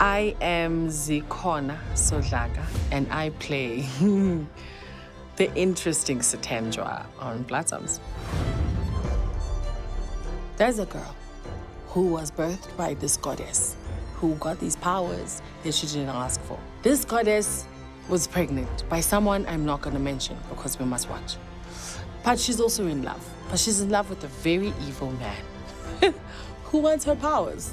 I am Zikhona Sodlaka, and I play the interesting Satendra on Platforms. There's a girl who was birthed by this goddess who got these powers that she didn't ask for. This goddess was pregnant by someone I'm not going to mention because we must watch. But she's also in love. But she's in love with a very evil man who wants her powers.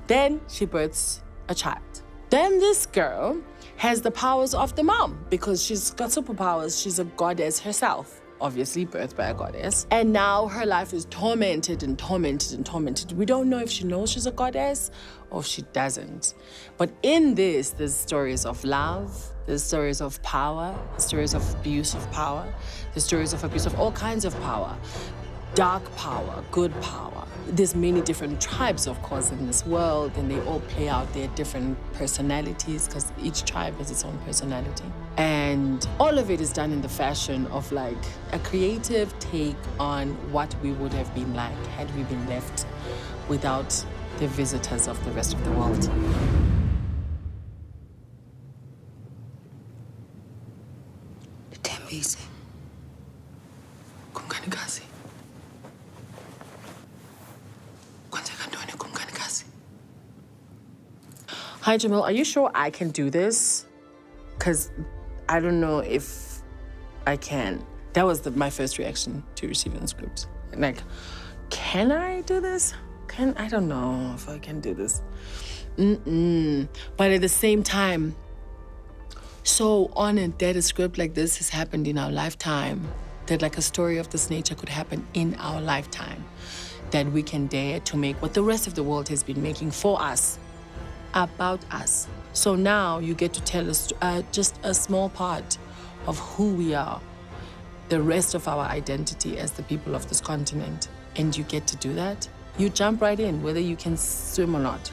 Then she births a child. Then this girl has the powers of the mom because she's got superpowers. She's a goddess herself, obviously birthed by a goddess. And now her life is tormented and tormented and tormented. We don't know if she knows she's a goddess or if she doesn't. But in this, there's stories of love, there's stories of power, stories of abuse of power, there's stories of abuse of all kinds of power. Dark power, good power. There's many different tribes, of course, in this world, and they all play out their different personalities because each tribe has its own personality. And all of it is done in the fashion of like a creative take on what we would have been like had we been left without the visitors of the rest of the world. Hi, Jamil. Are you sure I can do this? Because I don't know if I can. That was my first reaction to receiving the script. Like, can I do this? I don't know if I can do this. But at the same time, so honored that a script like this has happened in our lifetime, that like a story of this nature could happen in our lifetime, that we can dare to make what the rest of the world has been making for us, about us. So now you get to tell us just a small part of who we are, the rest of our identity as the people of this continent. And you get to do that. You jump right in, whether you can swim or not.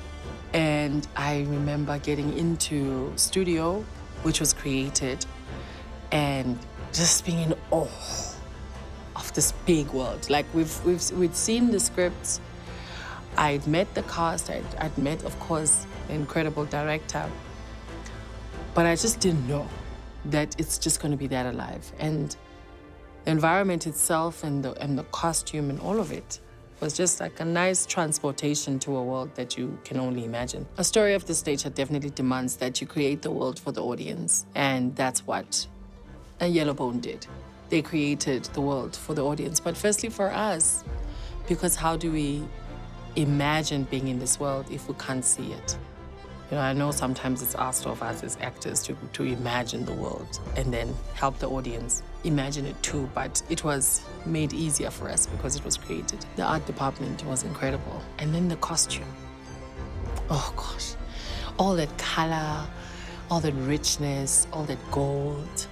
And I remember getting into studio, which was created, and just being in awe of this big world. Like we'd seen the scripts. I'd met the cast. I'd met, of course, the incredible director. But I just didn't know that it's just going to be that alive. And the environment itself and the costume and all of it was just like a nice transportation to a world that you can only imagine. A story of this nature definitely demands that you create the world for the audience. And that's what a Yellowbone did. They created the world for the audience, but firstly for us, because how do we imagine being in this world if we can't see it? You know, I know sometimes it's asked of us as actors to imagine the world and then help the audience imagine it too, but it was made easier for us because it was created. The art department was incredible. And then the costume. Oh gosh, all that color, all that richness, all that gold.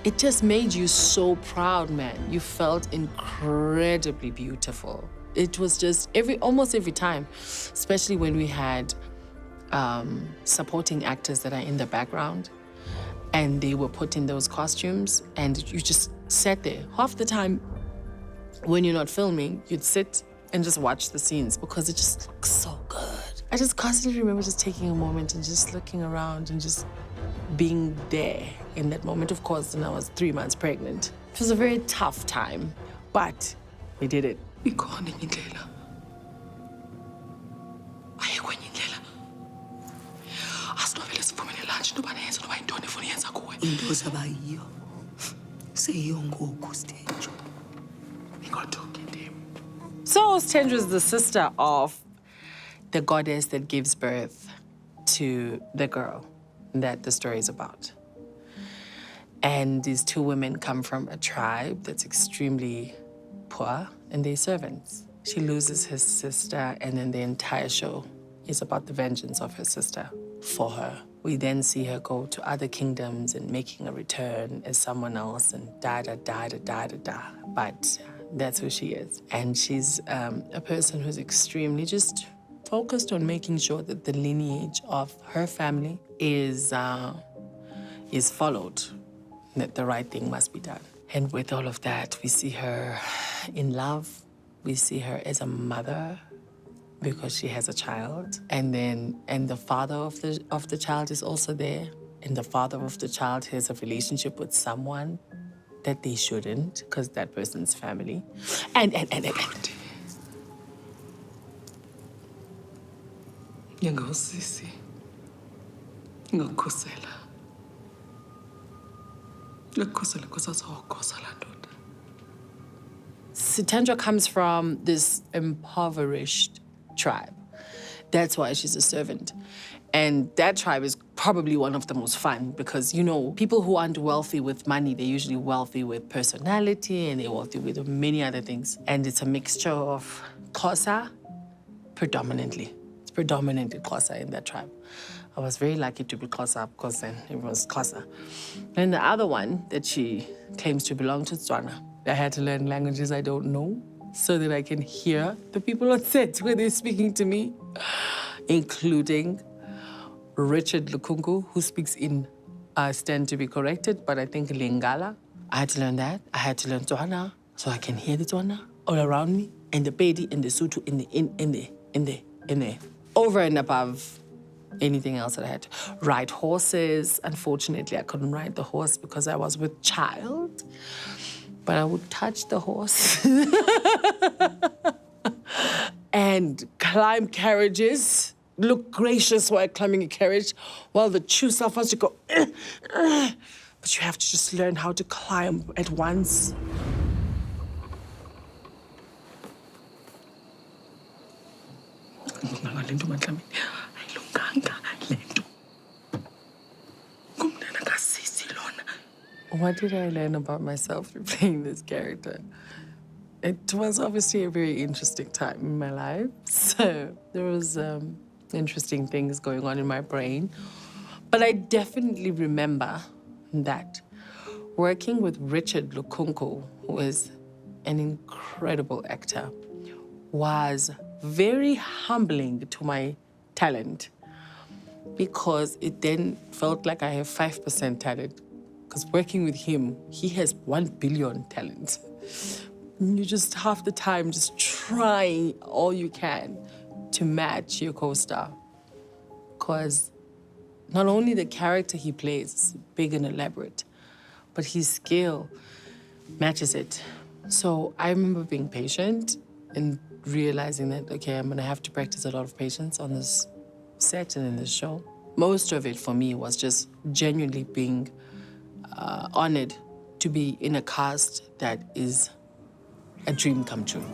It just made you so proud, man. You felt incredibly beautiful. It was just almost every time, especially when we had supporting actors that are in the background and they were put in those costumes and you just sat there. Half the time when you're not filming, you'd sit and just watch the scenes because it just looks so good. I just constantly remember just taking a moment and just looking around and just being there in that moment. Of course, when I was 3 months pregnant. It was a very tough time, but we did it. So Stenjo is the sister of the goddess that gives birth to the girl that the story is about. And these two women come from a tribe that's extremely poor, and they're servants. She loses her sister, and then the entire show is about the vengeance of her sister for her. We then see her go to other kingdoms and making a return as someone else and da-da-da-da-da-da-da. But that's who she is. And she's a person who's extremely just focused on making sure that the lineage of her family is followed, that the right thing must be done. And with all of that, we see her in love. We see her as a mother. because she has a child, and the father of the child is also there, and the father of the child has a relationship with someone that they shouldn't, because that person's family, and. Ngingosisi. Ngokukhosela. Ngokukhosela kusazokhosela ndoda. Sithandwa comes from this impoverished tribe. That's why she's a servant. And that tribe is probably one of the most fun because, you know, people who aren't wealthy with money, they're usually wealthy with personality and they're wealthy with many other things. And it's a mixture of Xhosa predominantly. It's predominantly Xhosa in that tribe. I was very lucky to be Xhosa because then everyone's Xhosa. And the other one that she claims to belong to, Tswana. I had to learn languages I don't know so that I can hear the people on set when they're speaking to me, including Richard Lukungu, who speaks in, stand to be corrected, but I think Lingala. I had to learn that. I had to learn Tswana so I can hear the Tswana all around me, and the Pedi and the Sotho in there. Over and above anything else that I had to ride horses. Unfortunately, I couldn't ride the horse because I was with child. But I would touch the horse and climb carriages, look gracious while climbing a carriage, while the true self wants to go, but you have to just learn how to climb at once. What did I learn about myself through playing this character? It was obviously a very interesting time in my life. So there was interesting things going on in my brain. But I definitely remember that working with Richard Lukungu, who is an incredible actor, was very humbling to my talent because it then felt like I have 5% talent. Because working with him, he has 1 billion talents. You just half the time just trying all you can to match your co-star. Because not only the character he plays is big and elaborate, but his skill matches it. So I remember being patient and realizing that, okay, I'm gonna have to practice a lot of patience on this set and in this show. Most of it for me was just genuinely being honored to be in a cast that is a dream come true.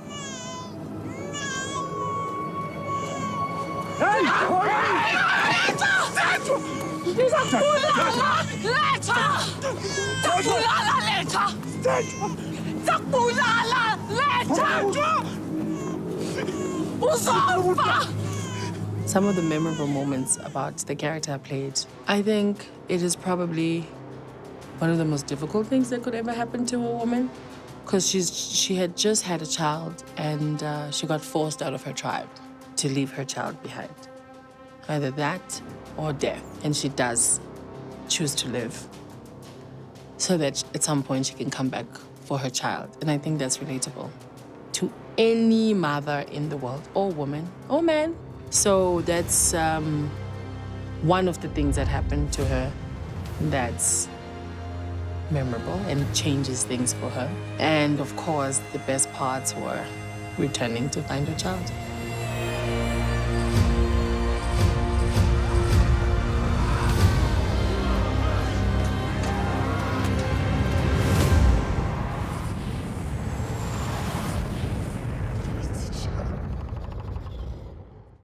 Some of the memorable moments about the character I played, I think it is probably one of the most difficult things that could ever happen to a woman, because she had just had a child and she got forced out of her tribe to leave her child behind. Either that or death. And she does choose to live so that at some point she can come back for her child. And I think that's relatable to any mother in the world, or woman, or man. So that's one of the things that happened to her that's memorable and changes things for her. And of course, the best parts were returning to find her child.